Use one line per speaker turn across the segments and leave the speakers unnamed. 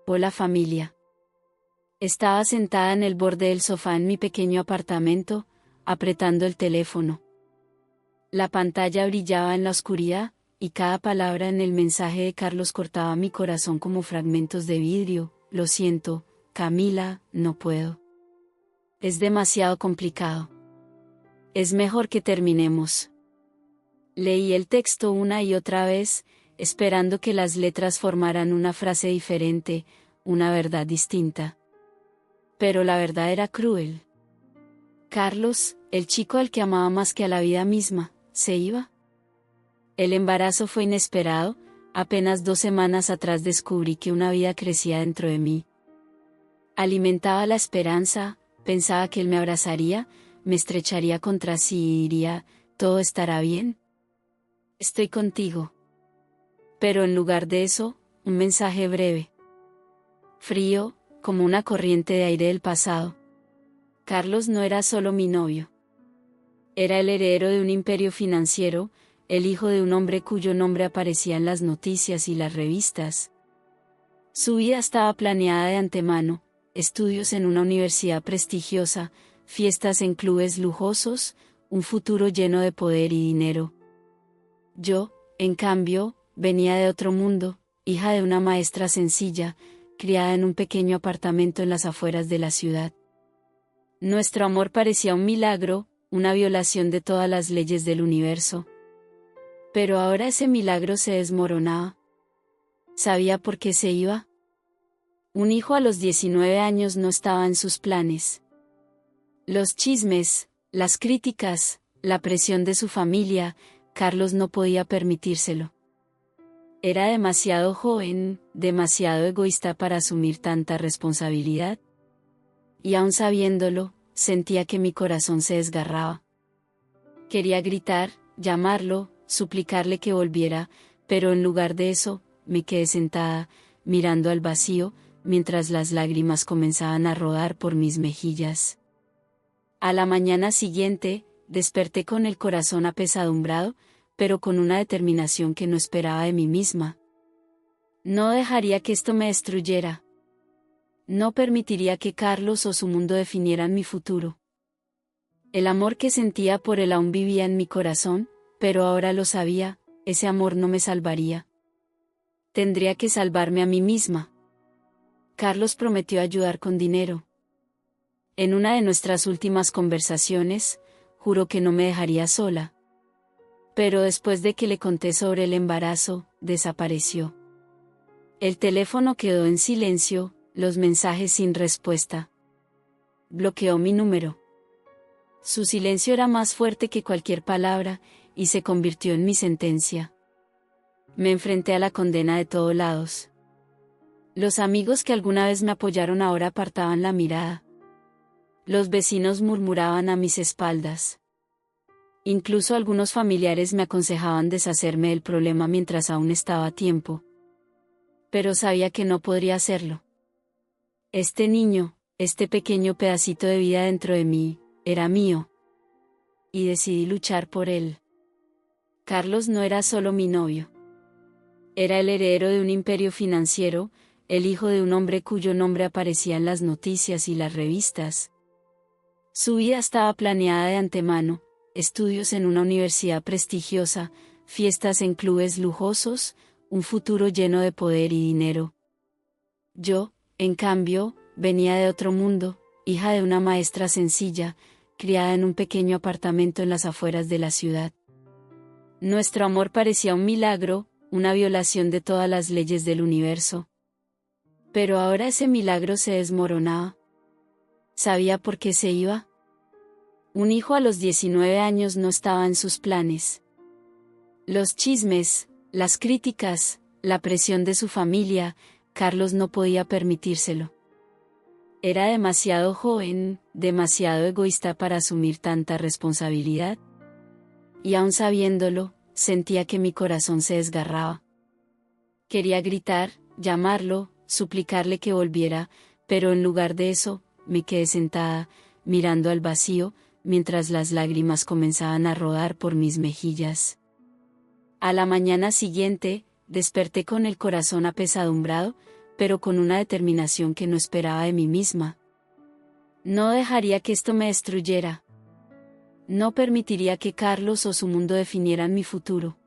Hola familia. Estaba sentada en el borde del sofá en mi pequeño apartamento, apretando el teléfono. La pantalla brillaba en la oscuridad, y cada palabra en el mensaje de Carlos cortaba mi corazón como fragmentos de vidrio. Lo siento, Camila, no puedo. Es demasiado complicado. Es mejor que terminemos. Leí el texto una y otra vez, esperando que las letras formaran una frase diferente, una verdad distinta. Pero la verdad era cruel. Carlos, el chico al que amaba más que a la vida misma, se iba. El embarazo fue inesperado, apenas 2 semanas atrás descubrí que una vida crecía dentro de mí. Alimentaba la esperanza, pensaba que él me abrazaría, me estrecharía contra sí y diría, todo estará bien. Estoy contigo. Pero en lugar de eso, un mensaje breve. Frío, como una corriente de aire del pasado. Carlos no era solo mi novio. Era el heredero de un imperio financiero, el hijo de un hombre cuyo nombre aparecía en las noticias y las revistas. Su vida estaba planeada de antemano, estudios en una universidad prestigiosa, fiestas en clubes lujosos, un futuro lleno de poder y dinero. Yo, en cambio, venía de otro mundo, hija de una maestra sencilla, criada en un pequeño apartamento en las afueras de la ciudad. Nuestro amor parecía un milagro, una violación de todas las leyes del universo. Pero ahora ese milagro se desmoronaba. ¿Sabía por qué se iba? Un hijo a los 19 años no estaba en sus planes. Los chismes, las críticas, la presión de su familia, Carlos no podía permitírselo. Era demasiado joven, demasiado egoísta para asumir tanta responsabilidad. Y aún sabiéndolo, sentía que mi corazón se desgarraba. Quería gritar, llamarlo, suplicarle que volviera, pero en lugar de eso, me quedé sentada, mirando al vacío, mientras las lágrimas comenzaban a rodar por mis mejillas. A la mañana siguiente, desperté con el corazón apesadumbrado, pero con una determinación que no esperaba de mí misma. No dejaría que esto me destruyera. No permitiría que Carlos o su mundo definieran mi futuro. El amor que sentía por él aún vivía en mi corazón, pero ahora lo sabía, ese amor no me salvaría. Tendría que salvarme a mí misma. Carlos prometió ayudar con dinero. En una de nuestras últimas conversaciones, juró que no me dejaría sola. Pero después de que le conté sobre el embarazo, desapareció. El teléfono quedó en silencio, los mensajes sin respuesta. Bloqueó mi número. Su silencio era más fuerte que cualquier palabra, y se convirtió en mi sentencia. Me enfrenté a la condena de todos lados. Los amigos que alguna vez me apoyaron ahora apartaban la mirada. Los vecinos murmuraban a mis espaldas. Incluso algunos familiares me aconsejaban deshacerme del problema mientras aún estaba a tiempo. Pero sabía que no podría hacerlo. Este niño, este pequeño pedacito de vida dentro de mí, era mío. Y decidí luchar por él. Carlos no era solo mi novio. Era el heredero de un imperio financiero, el hijo de un hombre cuyo nombre aparecía en las noticias y las revistas. Su vida estaba planeada de antemano, estudios en una universidad prestigiosa, fiestas en clubes lujosos, un futuro lleno de poder y dinero. Yo, en cambio, venía de otro mundo, hija de una maestra sencilla, criada en un pequeño apartamento en las afueras de la ciudad. Nuestro amor parecía un milagro, una violación de todas las leyes del universo. Pero ahora ese milagro se desmoronaba. ¿Sabía por qué se iba? Un hijo a los 19 años no estaba en sus planes. Los chismes, las críticas, la presión de su familia, Carlos no podía permitírselo. Era demasiado joven, demasiado egoísta para asumir tanta responsabilidad. Y aún sabiéndolo, sentía que mi corazón se desgarraba. Quería gritar, llamarlo, suplicarle que volviera, pero en lugar de eso, me quedé sentada, mirando al vacío, mientras las lágrimas comenzaban a rodar por mis mejillas. A la mañana siguiente, desperté con el corazón apesadumbrado, pero con una determinación que no esperaba de mí misma. No dejaría que esto me destruyera. No permitiría que Carlos o su mundo definieran mi futuro.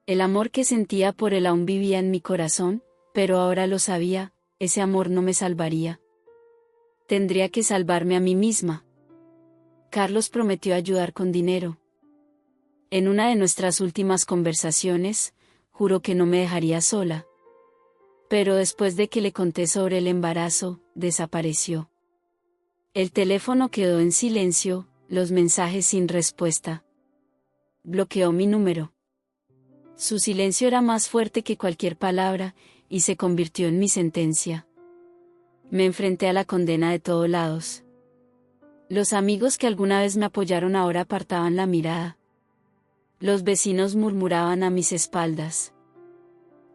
El amor que sentía por él aún vivía en mi corazón, pero ahora lo sabía, ese amor no me salvaría. Tendría que salvarme a mí misma. Carlos prometió ayudar con dinero. En una de nuestras últimas conversaciones, juró que no me dejaría sola. Pero después de que le conté sobre el embarazo, desapareció. El teléfono quedó en silencio, los mensajes sin respuesta. Bloqueó mi número. Su silencio era más fuerte que cualquier palabra, y se convirtió en mi sentencia. Me enfrenté a la condena de todos lados. Los amigos que alguna vez me apoyaron ahora apartaban la mirada. Los vecinos murmuraban a mis espaldas.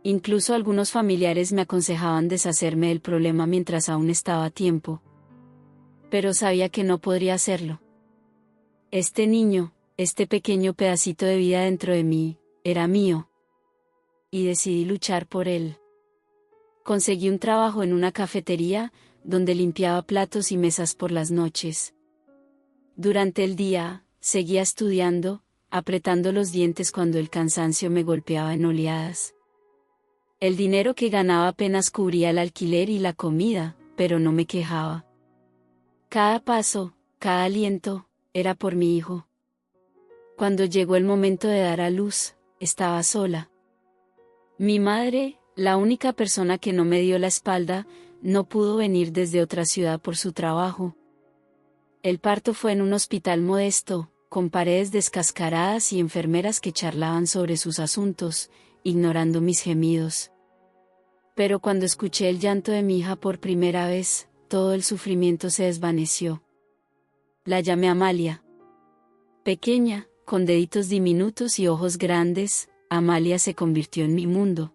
Incluso algunos familiares me aconsejaban deshacerme del problema mientras aún estaba a tiempo. Pero sabía que no podría hacerlo. Este niño, este pequeño pedacito de vida dentro de mí, era mío. Y decidí luchar por él. Conseguí un trabajo en una cafetería, donde limpiaba platos y mesas por las noches. Durante el día, seguía estudiando, apretando los dientes cuando el cansancio me golpeaba en oleadas. El dinero que ganaba apenas cubría el alquiler y la comida, pero no me quejaba. Cada paso, cada aliento, era por mi hijo. Cuando llegó el momento de dar a luz, estaba sola. Mi madre, la única persona que no me dio la espalda, no pudo venir desde otra ciudad por su trabajo. El parto fue en un hospital modesto, con paredes descascaradas y enfermeras que charlaban sobre sus asuntos, ignorando mis gemidos. Pero cuando escuché el llanto de mi hija por primera vez, todo el sufrimiento se desvaneció. La llamé Amalia. Pequeña, con deditos diminutos y ojos grandes, Amalia se convirtió en mi mundo.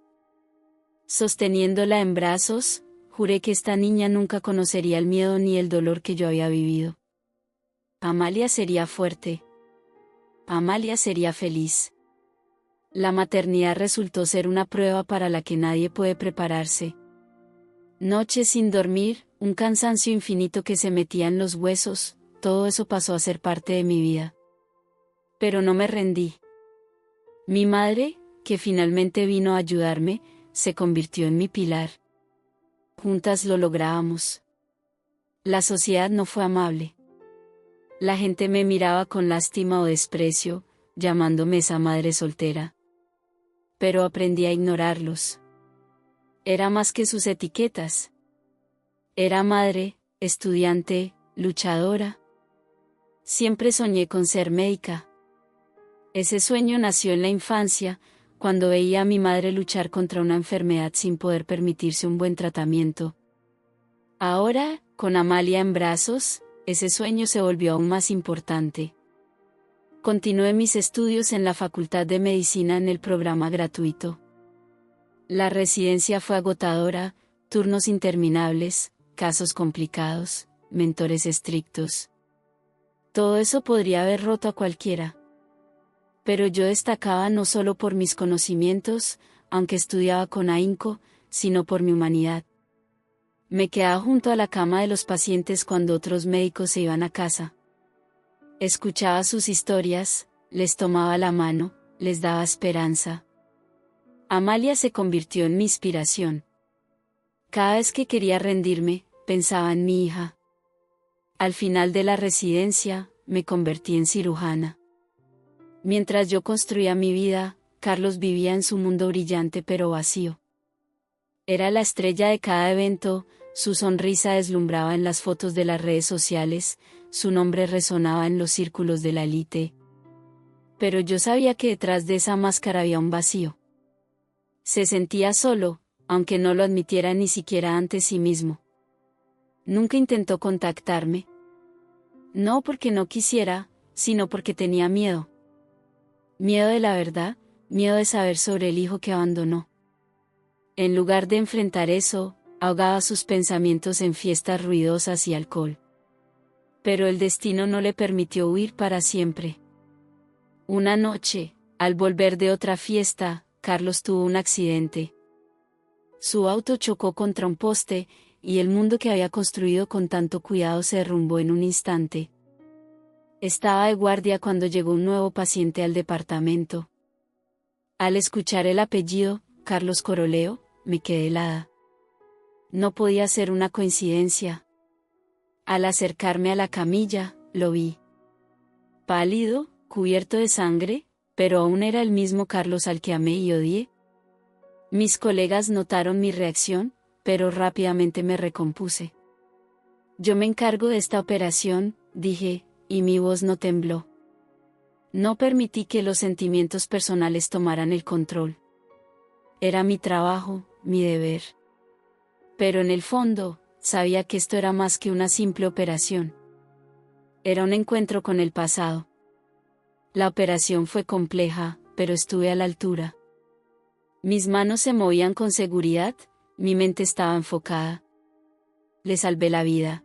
Sosteniéndola en brazos, juré que esta niña nunca conocería el miedo ni el dolor que yo había vivido. Amalia sería fuerte. Amalia sería feliz. La maternidad resultó ser una prueba para la que nadie puede prepararse. Noches sin dormir, un cansancio infinito que se metía en los huesos, todo eso pasó a ser parte de mi vida. Pero no me rendí. Mi madre, que finalmente vino a ayudarme, se convirtió en mi pilar. Juntas lo lográbamos. La sociedad no fue amable. La gente me miraba con lástima o desprecio, llamándome esa madre soltera. Pero aprendí a ignorarlos. Era más que sus etiquetas. Era madre, estudiante, luchadora. Siempre soñé con ser médica. Ese sueño nació en la infancia, cuando veía a mi madre luchar contra una enfermedad sin poder permitirse un buen tratamiento. Ahora, con Amalia en brazos, ese sueño se volvió aún más importante. Continué mis estudios en la Facultad de Medicina en el programa gratuito. La residencia fue agotadora, turnos interminables, casos complicados, mentores estrictos. Todo eso podría haber roto a cualquiera. Pero yo destacaba no solo por mis conocimientos, aunque estudiaba con ahínco, sino por mi humanidad. Me quedaba junto a la cama de los pacientes cuando otros médicos se iban a casa. Escuchaba sus historias, les tomaba la mano, les daba esperanza. Amalia se convirtió en mi inspiración. Cada vez que quería rendirme, pensaba en mi hija. Al final de la residencia, me convertí en cirujana. Mientras yo construía mi vida, Carlos vivía en su mundo brillante pero vacío. Era la estrella de cada evento, su sonrisa deslumbraba en las fotos de las redes sociales, su nombre resonaba en los círculos de la élite. Pero yo sabía que detrás de esa máscara había un vacío. Se sentía solo, aunque no lo admitiera ni siquiera ante sí mismo. Nunca intentó contactarme. No porque no quisiera, sino porque tenía miedo. Miedo de la verdad, miedo de saber sobre el hijo que abandonó. En lugar de enfrentar eso, ahogaba sus pensamientos en fiestas ruidosas y alcohol. Pero el destino no le permitió huir para siempre. Una noche, al volver de otra fiesta, Carlos tuvo un accidente. Su auto chocó contra un poste, y el mundo que había construido con tanto cuidado se derrumbó en un instante. Estaba de guardia cuando llegó un nuevo paciente al departamento. Al escuchar el apellido, Carlos Coroleo, me quedé helada. No podía ser una coincidencia. Al acercarme a la camilla, lo vi. Pálido, cubierto de sangre, pero aún era el mismo Carlos al que amé y odié. Mis colegas notaron mi reacción, pero rápidamente me recompuse. Yo me encargo de esta operación, dije, y mi voz no tembló. No permití que los sentimientos personales tomaran el control. Era mi trabajo, mi deber. Pero en el fondo, sabía que esto era más que una simple operación. Era un encuentro con el pasado. La operación fue compleja, pero estuve a la altura. Mis manos se movían con seguridad, mi mente estaba enfocada. Le salvé la vida.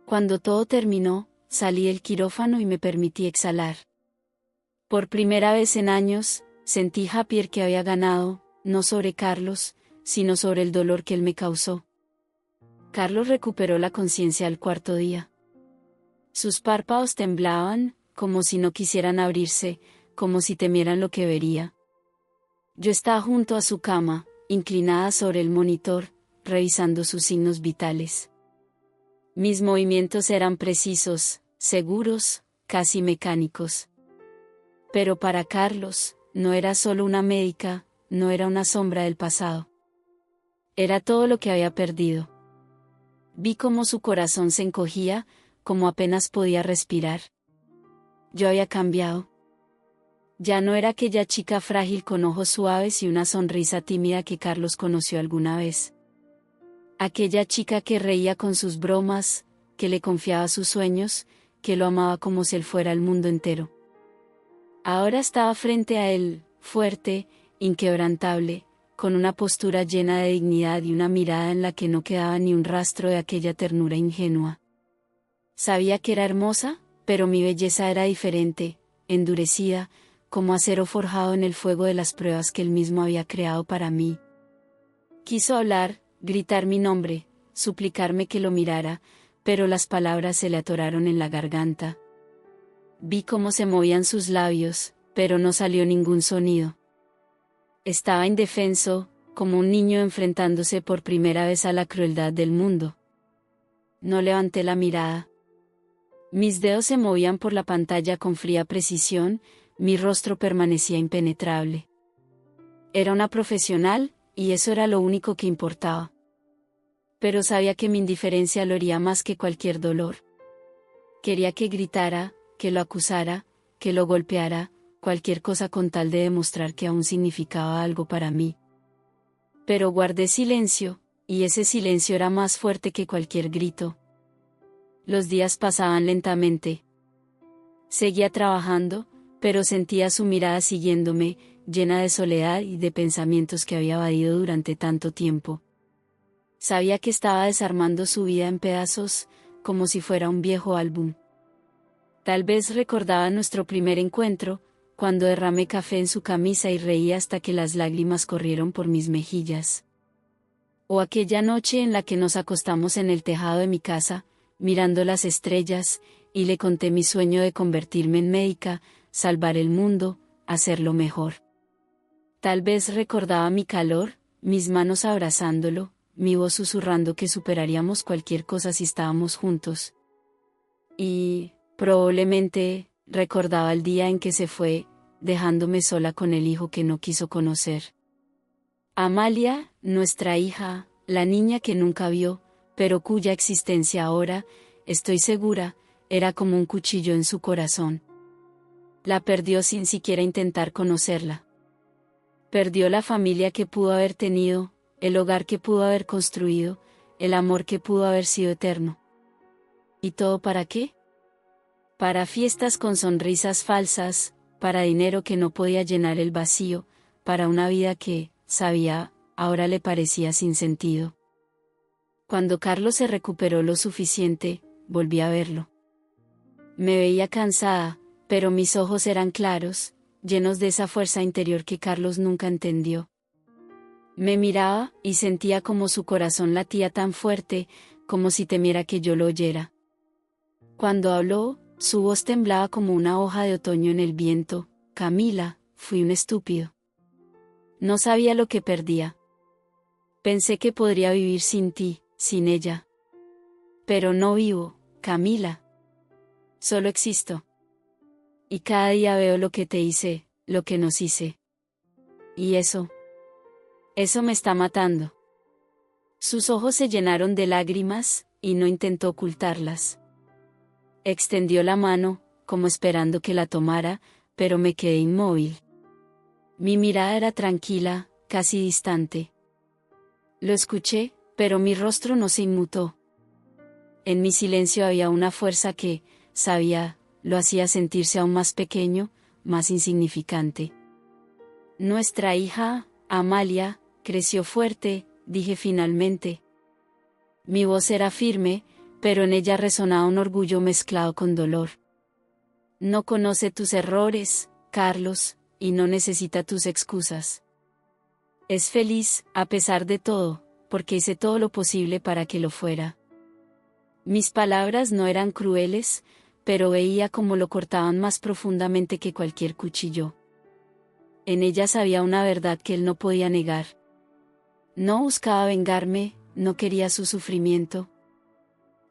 Cuando todo terminó, salí del quirófano y me permití exhalar. Por primera vez en años, sentí Javier que había ganado, no sobre Carlos, sino sobre el dolor que él me causó. Carlos recuperó la conciencia al cuarto día. Sus párpados temblaban, como si no quisieran abrirse, como si temieran lo que vería. Yo estaba junto a su cama, inclinada sobre el monitor, revisando sus signos vitales. Mis movimientos eran precisos, seguros, casi mecánicos. Pero para Carlos, no era solo una médica, no era una sombra del pasado. Era todo lo que había perdido. Vi cómo su corazón se encogía, como apenas podía respirar. Yo había cambiado. Ya no era aquella chica frágil con ojos suaves y una sonrisa tímida que Carlos conoció alguna vez. Aquella chica que reía con sus bromas, que le confiaba sus sueños, que lo amaba como si él fuera el mundo entero. Ahora estaba frente a él, fuerte, inquebrantable, con una postura llena de dignidad y una mirada en la que no quedaba ni un rastro de aquella ternura ingenua. Sabía que era hermosa, pero mi belleza era diferente, endurecida, como acero forjado en el fuego de las pruebas que él mismo había creado para mí. Quiso hablar, gritar mi nombre, suplicarme que lo mirara, pero las palabras se le atoraron en la garganta. Vi cómo se movían sus labios, pero no salió ningún sonido. Estaba indefenso, como un niño enfrentándose por primera vez a la crueldad del mundo. No levanté la mirada. Mis dedos se movían por la pantalla con fría precisión, mi rostro permanecía impenetrable. Era una profesional, y eso era lo único que importaba. Pero sabía que mi indiferencia lo haría más que cualquier dolor. Quería que gritara, que lo acusara, que lo golpeara, cualquier cosa con tal de demostrar que aún significaba algo para mí. Pero guardé silencio, y ese silencio era más fuerte que cualquier grito. Los días pasaban lentamente. Seguía trabajando, pero sentía su mirada siguiéndome, llena de soledad y de pensamientos que había evadido durante tanto tiempo. Sabía que estaba desarmando su vida en pedazos, como si fuera un viejo álbum. Tal vez recordaba nuestro primer encuentro, cuando derramé café en su camisa y reí hasta que las lágrimas corrieron por mis mejillas. O aquella noche en la que nos acostamos en el tejado de mi casa, mirando las estrellas, y le conté mi sueño de convertirme en médica, salvar el mundo, hacerlo mejor. Tal vez recordaba mi calor, mis manos abrazándolo, mi voz susurrando que superaríamos cualquier cosa si estábamos juntos. Y, probablemente, recordaba el día en que se fue, dejándome sola con el hijo que no quiso conocer. Amalia, nuestra hija, la niña que nunca vio, pero cuya existencia ahora, estoy segura, era como un cuchillo en su corazón. La perdió sin siquiera intentar conocerla. Perdió la familia que pudo haber tenido, el hogar que pudo haber construido, el amor que pudo haber sido eterno. ¿Y todo para qué? Para fiestas con sonrisas falsas, para dinero que no podía llenar el vacío, para una vida que, sabía, ahora le parecía sin sentido. Cuando Carlos se recuperó lo suficiente, volví a verlo. Me veía cansada, pero mis ojos eran claros, llenos de esa fuerza interior que Carlos nunca entendió. Me miraba, y sentía como su corazón latía tan fuerte, como si temiera que yo lo oyera. Cuando habló, su voz temblaba como una hoja de otoño en el viento. Camila, fui un estúpido. No sabía lo que perdía. Pensé que podría vivir sin ti, sin ella. Pero no vivo, Camila. Solo existo. Y cada día veo lo que te hice, lo que nos hice. Y eso me está matando. Sus ojos se llenaron de lágrimas, y no intentó ocultarlas. Extendió la mano, como esperando que la tomara, pero me quedé inmóvil. Mi mirada era tranquila, casi distante. Lo escuché, pero mi rostro no se inmutó. En mi silencio había una fuerza que, sabía, lo hacía sentirse aún más pequeño, más insignificante. Nuestra hija, Amalia, creció fuerte, dije finalmente. Mi voz era firme, pero en ella resonaba un orgullo mezclado con dolor. No conoce tus errores, Carlos, y no necesita tus excusas. Es feliz, a pesar de todo, porque hice todo lo posible para que lo fuera. Mis palabras no eran crueles, pero veía cómo lo cortaban más profundamente que cualquier cuchillo. En ellas había una verdad que él no podía negar. No buscaba vengarme, no quería su sufrimiento.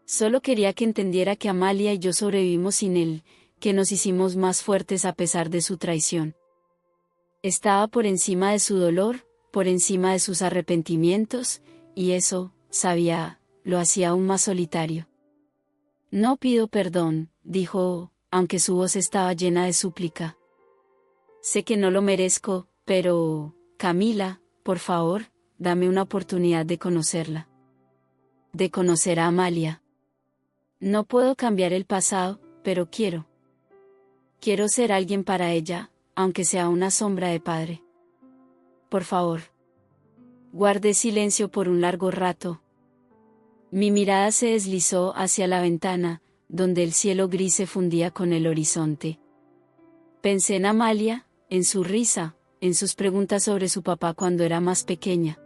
Solo quería que entendiera que Amalia y yo sobrevivimos sin él, que nos hicimos más fuertes a pesar de su traición. Estaba por encima de su dolor, por encima de sus arrepentimientos, y eso, sabía, lo hacía aún más solitario. No pido perdón, dijo, aunque su voz estaba llena de súplica. Sé que no lo merezco, pero, Camila, por favor, dame una oportunidad de conocerla. De conocer a Amalia. No puedo cambiar el pasado, pero quiero. Quiero ser alguien para ella, aunque sea una sombra de padre. Por favor. Guardé silencio por un largo rato. Mi mirada se deslizó hacia la ventana, donde el cielo gris se fundía con el horizonte. Pensé en Amalia, en su risa, en sus preguntas sobre su papá cuando era más pequeña.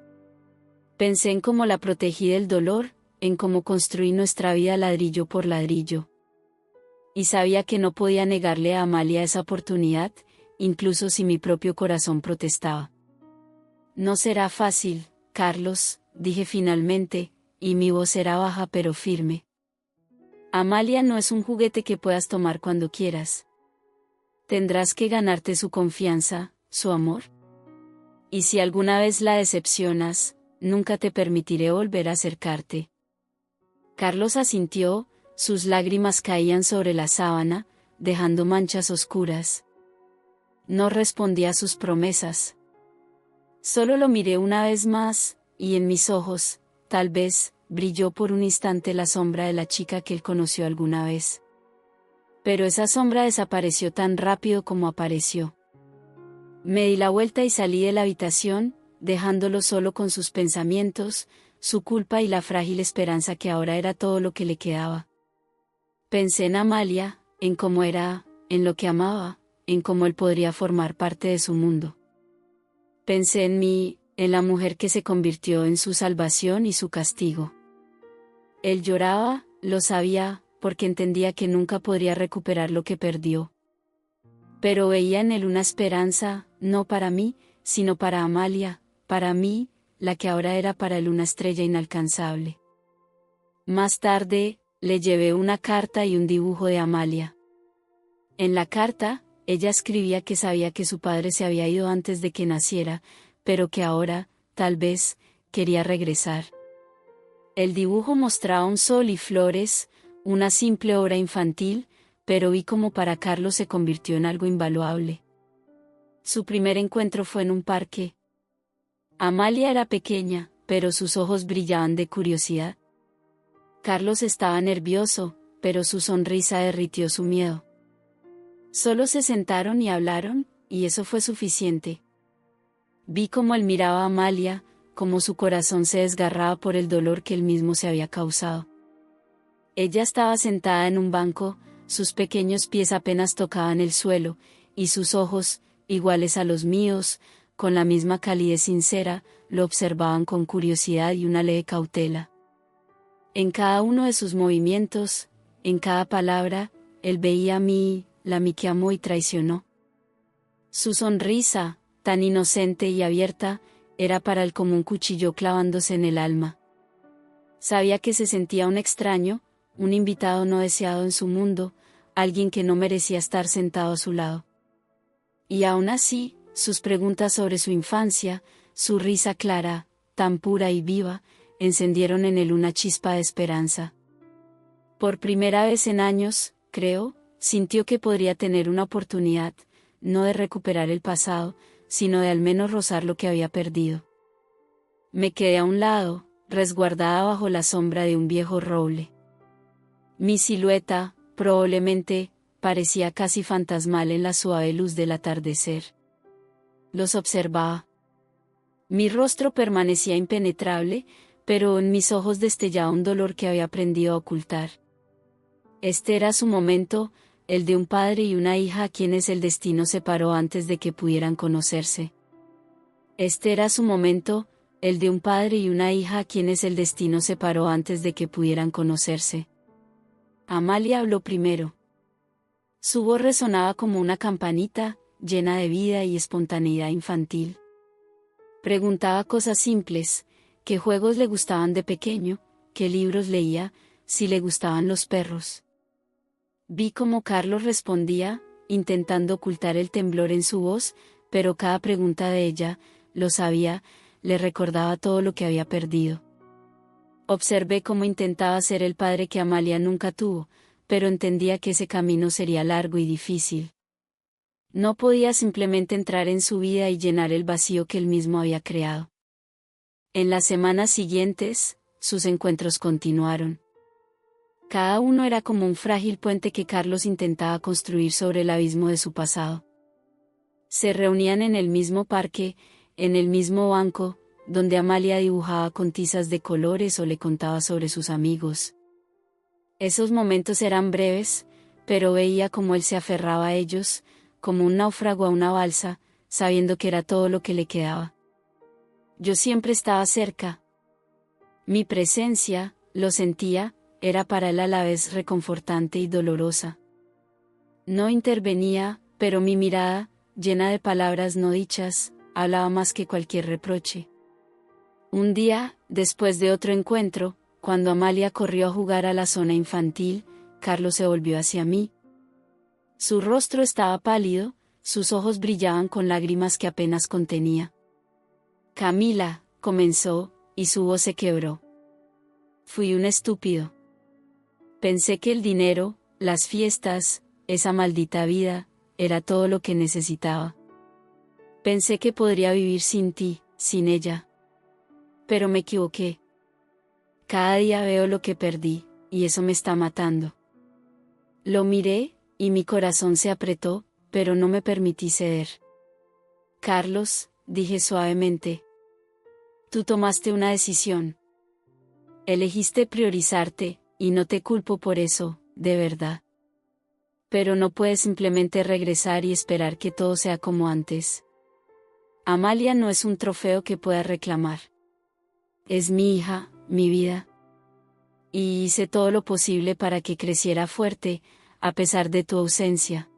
Pensé en cómo la protegí del dolor, en cómo construí nuestra vida ladrillo por ladrillo. Y sabía que no podía negarle a Amalia esa oportunidad, incluso si mi propio corazón protestaba. No será fácil, Carlos, dije finalmente, y mi voz era baja pero firme. Amalia no es un juguete que puedas tomar cuando quieras. Tendrás que ganarte su confianza, su amor. Y si alguna vez la decepcionas, nunca te permitiré volver a acercarte. Carlos asintió, sus lágrimas caían sobre la sábana, dejando manchas oscuras. No respondí a sus promesas. Solo lo miré una vez más, y en mis ojos, tal vez, brilló por un instante la sombra de la chica que él conoció alguna vez. Pero esa sombra desapareció tan rápido como apareció. Me di la vuelta y salí de la habitación, dejándolo solo con sus pensamientos, su culpa y la frágil esperanza que ahora era todo lo que le quedaba. Pensé en Amalia, en cómo era, en lo que amaba, en cómo él podría formar parte de su mundo. Pensé en mí, en la mujer que se convirtió en su salvación y su castigo. Él lloraba, lo sabía, porque entendía que nunca podría recuperar lo que perdió. Pero veía en él una esperanza, no para mí, sino para Amalia, para mí, la que ahora era para él una estrella inalcanzable. Más tarde, le llevé una carta y un dibujo de Amalia. En la carta, ella escribía que sabía que su padre se había ido antes de que naciera, pero que ahora, tal vez, quería regresar. El dibujo mostraba un sol y flores, una simple obra infantil, pero vi cómo para Carlos se convirtió en algo invaluable. Su primer encuentro fue en un parque. Amalia era pequeña, pero sus ojos brillaban de curiosidad. Carlos estaba nervioso, pero su sonrisa derritió su miedo. Solo se sentaron y hablaron, y eso fue suficiente. Vi cómo él miraba a Amalia, cómo su corazón se desgarraba por el dolor que él mismo se había causado. Ella estaba sentada en un banco, sus pequeños pies apenas tocaban el suelo, y sus ojos, iguales a los míos, con la misma calidez sincera, lo observaban con curiosidad y una leve cautela. En cada uno de sus movimientos, en cada palabra, él veía a mí, la mí que amó y traicionó. Su sonrisa, tan inocente y abierta, era para él como un cuchillo clavándose en el alma. Sabía que se sentía un extraño, un invitado no deseado en su mundo, alguien que no merecía estar sentado a su lado. Y aún así, sus preguntas sobre su infancia, su risa clara, tan pura y viva, encendieron en él una chispa de esperanza. Por primera vez en años, creo, sintió que podría tener una oportunidad, no de recuperar el pasado, sino de al menos rozar lo que había perdido. Me quedé a un lado, resguardada bajo la sombra de un viejo roble. Mi silueta, probablemente, parecía casi fantasmal en la suave luz del atardecer. Los observaba. Mi rostro permanecía impenetrable, pero en mis ojos destellaba un dolor que había aprendido a ocultar. Este era su momento, el de un padre y una hija a quienes el destino separó antes de que pudieran conocerse. Este era su momento, el de un padre y una hija a quienes el destino separó antes de que pudieran conocerse. Amalia habló primero. Su voz resonaba como una campanita, llena de vida y espontaneidad infantil. Preguntaba cosas simples, qué juegos le gustaban de pequeño, qué libros leía, si le gustaban los perros. Vi cómo Carlos respondía, intentando ocultar el temblor en su voz, pero cada pregunta de ella, lo sabía, le recordaba todo lo que había perdido. Observé cómo intentaba ser el padre que Amalia nunca tuvo, pero entendía que ese camino sería largo y difícil. No podía simplemente entrar en su vida y llenar el vacío que él mismo había creado. En las semanas siguientes, sus encuentros continuaron. Cada uno era como un frágil puente que Carlos intentaba construir sobre el abismo de su pasado. Se reunían en el mismo parque, en el mismo banco, donde Amalia dibujaba con tizas de colores o le contaba sobre sus amigos. Esos momentos eran breves, pero veía cómo él se aferraba a ellos, como un náufrago a una balsa, sabiendo que era todo lo que le quedaba. Yo siempre estaba cerca. Mi presencia, lo sentía, era para él a la vez reconfortante y dolorosa. No intervenía, pero mi mirada, llena de palabras no dichas, hablaba más que cualquier reproche. Un día, después de otro encuentro, cuando Amalia corrió a jugar a la zona infantil, Carlos se volvió hacia mí. Su rostro estaba pálido, sus ojos brillaban con lágrimas que apenas contenía. Camila, comenzó, y su voz se quebró. Fui un estúpido. Pensé que el dinero, las fiestas, esa maldita vida, era todo lo que necesitaba. Pensé que podría vivir sin ti, sin ella. Pero me equivoqué. Cada día veo lo que perdí, y eso me está matando. Lo miré, y mi corazón se apretó, pero no me permití ceder. Carlos, dije suavemente. Tú tomaste una decisión. Elegiste priorizarte, y no te culpo por eso, de verdad. Pero no puedes simplemente regresar y esperar que todo sea como antes. Amalia no es un trofeo que pueda reclamar. Es mi hija, mi vida. Y hice todo lo posible para que creciera fuerte, a pesar de tu ausencia.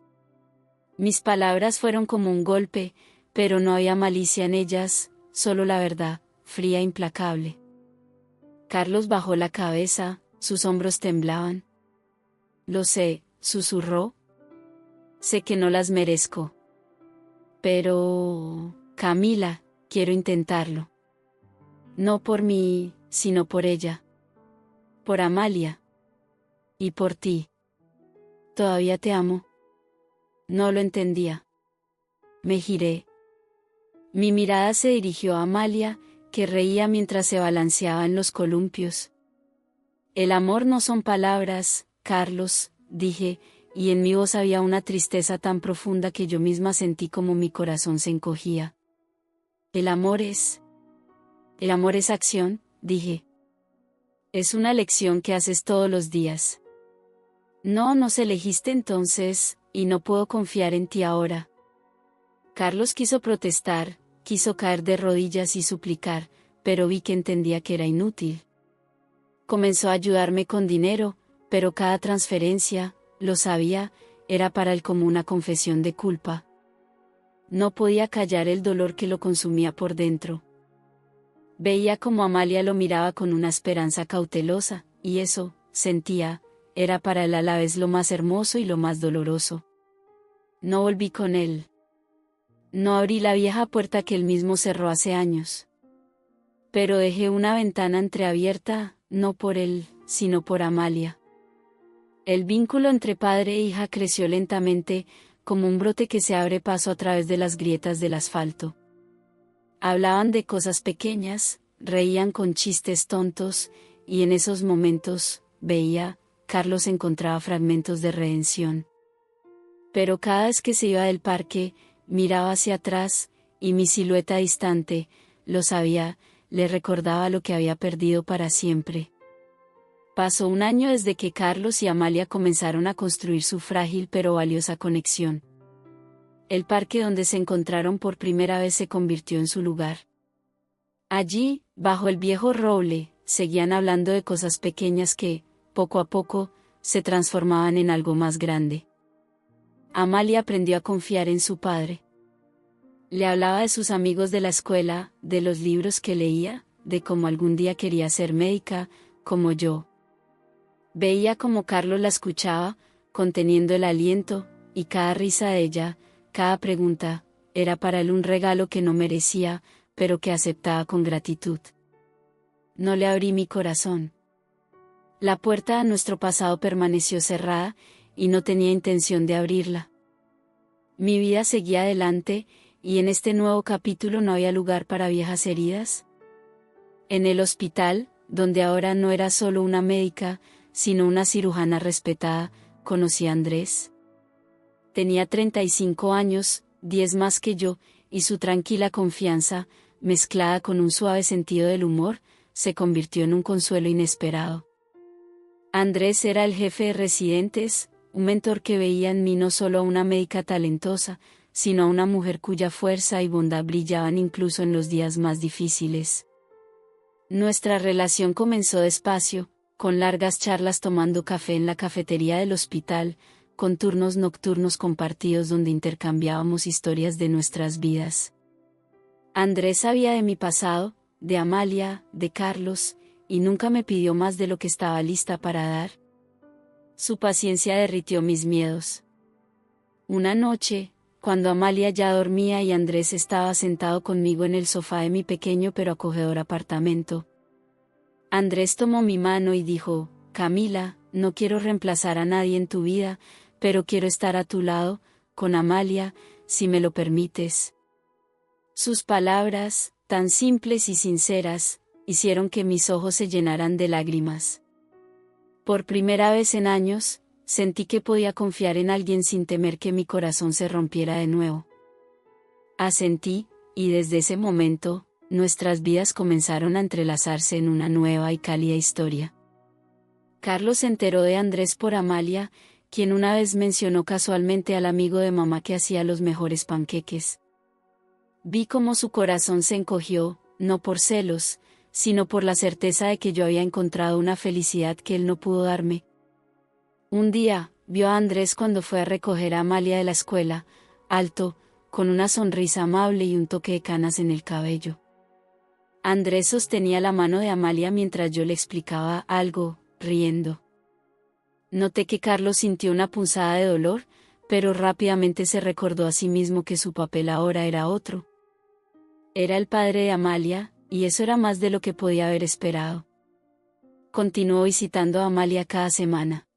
Mis palabras fueron como un golpe, pero no había malicia en ellas, solo la verdad, fría e implacable. Carlos bajó la cabeza, sus hombros temblaban. Lo sé, susurró. Sé que no las merezco. Pero, Camila, quiero intentarlo. No por mí, sino por ella. Por Amalia. Y por ti. Todavía te amo. No lo entendía. Me giré. Mi mirada se dirigió a Amalia, que reía mientras se balanceaba en los columpios. El amor no son palabras, Carlos, dije, y en mi voz había una tristeza tan profunda que yo misma sentí como mi corazón se encogía. El amor es acción, dije. Es una elección que haces todos los días. No nos elegiste entonces, y no puedo confiar en ti ahora. Carlos quiso protestar, quiso caer de rodillas y suplicar, pero vi que entendía que era inútil. Comenzó a ayudarme con dinero, pero cada transferencia, lo sabía, era para él como una confesión de culpa. No podía callar el dolor que lo consumía por dentro. Veía como Amalia lo miraba con una esperanza cautelosa, y eso, sentía, era para él a la vez lo más hermoso y lo más doloroso. No volví con él. No abrí la vieja puerta que él mismo cerró hace años. Pero dejé una ventana entreabierta, no por él, sino por Amalia. El vínculo entre padre e hija creció lentamente, como un brote que se abre paso a través de las grietas del asfalto. Hablaban de cosas pequeñas, reían con chistes tontos, y en esos momentos, veía, Carlos encontraba fragmentos de redención. Pero cada vez que se iba del parque, miraba hacia atrás, y mi silueta distante, lo sabía, le recordaba lo que había perdido para siempre. Pasó un año desde que Carlos y Amalia comenzaron a construir su frágil pero valiosa conexión. El parque donde se encontraron por primera vez se convirtió en su lugar. Allí, bajo el viejo roble, seguían hablando de cosas pequeñas que, poco a poco, se transformaban en algo más grande. Amalia aprendió a confiar en su padre. Le hablaba de sus amigos de la escuela, de los libros que leía, de cómo algún día quería ser médica, como yo. Veía cómo Carlos la escuchaba, conteniendo el aliento, y cada risa de ella, cada pregunta, era para él un regalo que no merecía, pero que aceptaba con gratitud. No le abrí mi corazón. La puerta a nuestro pasado permaneció cerrada, y no tenía intención de abrirla. Mi vida seguía adelante, y en este nuevo capítulo no había lugar para viejas heridas. En el hospital, donde ahora no era solo una médica, sino una cirujana respetada, conocí a Andrés. Tenía 35 años, 10 más que yo, y su tranquila confianza, mezclada con un suave sentido del humor, se convirtió en un consuelo inesperado. Andrés era el jefe de residentes, un mentor que veía en mí no solo a una médica talentosa, sino a una mujer cuya fuerza y bondad brillaban incluso en los días más difíciles. Nuestra relación comenzó despacio, con largas charlas tomando café en la cafetería del hospital, con turnos nocturnos compartidos donde intercambiábamos historias de nuestras vidas. Andrés sabía de mi pasado, de Amalia, de Carlos, y nunca me pidió más de lo que estaba lista para dar. Su paciencia derritió mis miedos. Una noche, cuando Amalia ya dormía y Andrés estaba sentado conmigo en el sofá de mi pequeño pero acogedor apartamento, Andrés tomó mi mano y dijo: Camila, no quiero reemplazar a nadie en tu vida, pero quiero estar a tu lado, con Amalia, si me lo permites. Sus palabras, tan simples y sinceras, hicieron que mis ojos se llenaran de lágrimas. Por primera vez en años, sentí que podía confiar en alguien sin temer que mi corazón se rompiera de nuevo. Asentí, y desde ese momento, nuestras vidas comenzaron a entrelazarse en una nueva y cálida historia. Carlos se enteró de Andrés por Amalia, quien una vez mencionó casualmente al amigo de mamá que hacía los mejores panqueques. Vi cómo su corazón se encogió, no por celos, sino por la certeza de que yo había encontrado una felicidad que él no pudo darme. Un día, vio a Andrés cuando fue a recoger a Amalia de la escuela, alto, con una sonrisa amable y un toque de canas en el cabello. Andrés sostenía la mano de Amalia mientras yo le explicaba algo, riendo. Noté que Carlos sintió una punzada de dolor, pero rápidamente se recordó a sí mismo que su papel ahora era otro. Era el padre de Amalia, y eso era más de lo que podía haber esperado. Continuó visitando a Amalia cada semana.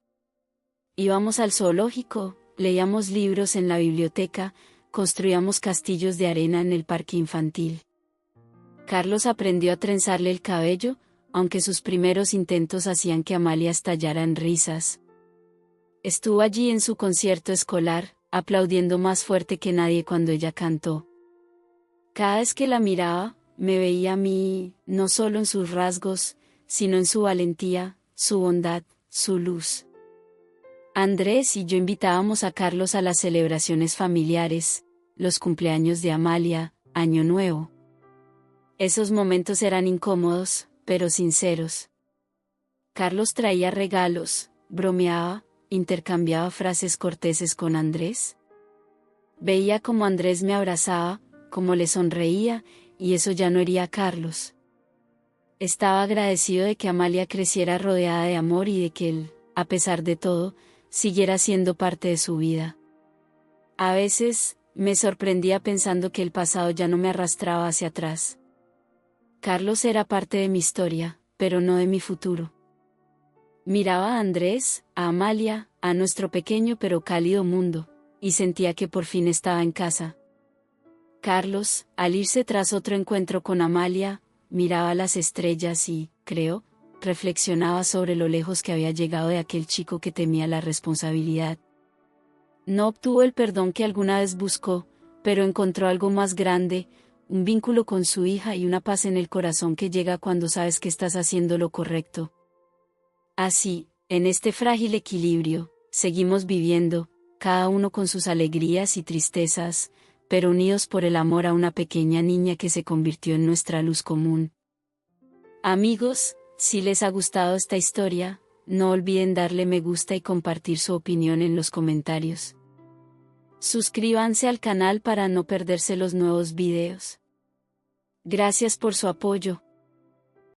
Íbamos al zoológico, leíamos libros en la biblioteca, construíamos castillos de arena en el parque infantil. Carlos aprendió a trenzarle el cabello, aunque sus primeros intentos hacían que Amalia estallara en risas. Estuvo allí en su concierto escolar, aplaudiendo más fuerte que nadie cuando ella cantó. Cada vez que la miraba, me veía a mí, no solo en sus rasgos, sino en su valentía, su bondad, su luz. Andrés y yo invitábamos a Carlos a las celebraciones familiares, los cumpleaños de Amalia, Año Nuevo. Esos momentos eran incómodos, pero sinceros. Carlos traía regalos, bromeaba, intercambiaba frases corteses con Andrés. Veía cómo Andrés me abrazaba, cómo le sonreía, y eso ya no hería a Carlos. Estaba agradecido de que Amalia creciera rodeada de amor y de que él, a pesar de todo, siguiera siendo parte de su vida. A veces, me sorprendía pensando que el pasado ya no me arrastraba hacia atrás. Carlos era parte de mi historia, pero no de mi futuro. Miraba a Andrés, a Amalia, a nuestro pequeño pero cálido mundo, y sentía que por fin estaba en casa. Carlos, al irse tras otro encuentro con Amalia, miraba las estrellas y, creo, reflexionaba sobre lo lejos que había llegado de aquel chico que temía la responsabilidad. No obtuvo el perdón que alguna vez buscó, pero encontró algo más grande, un vínculo con su hija y una paz en el corazón que llega cuando sabes que estás haciendo lo correcto. Así, en este frágil equilibrio, seguimos viviendo, cada uno con sus alegrías y tristezas, pero unidos por el amor a una pequeña niña que se convirtió en nuestra luz común. Amigos, si les ha gustado esta historia, no olviden darle me gusta y compartir su opinión en los comentarios. Suscríbanse al canal para no perderse los nuevos videos. Gracias por su apoyo.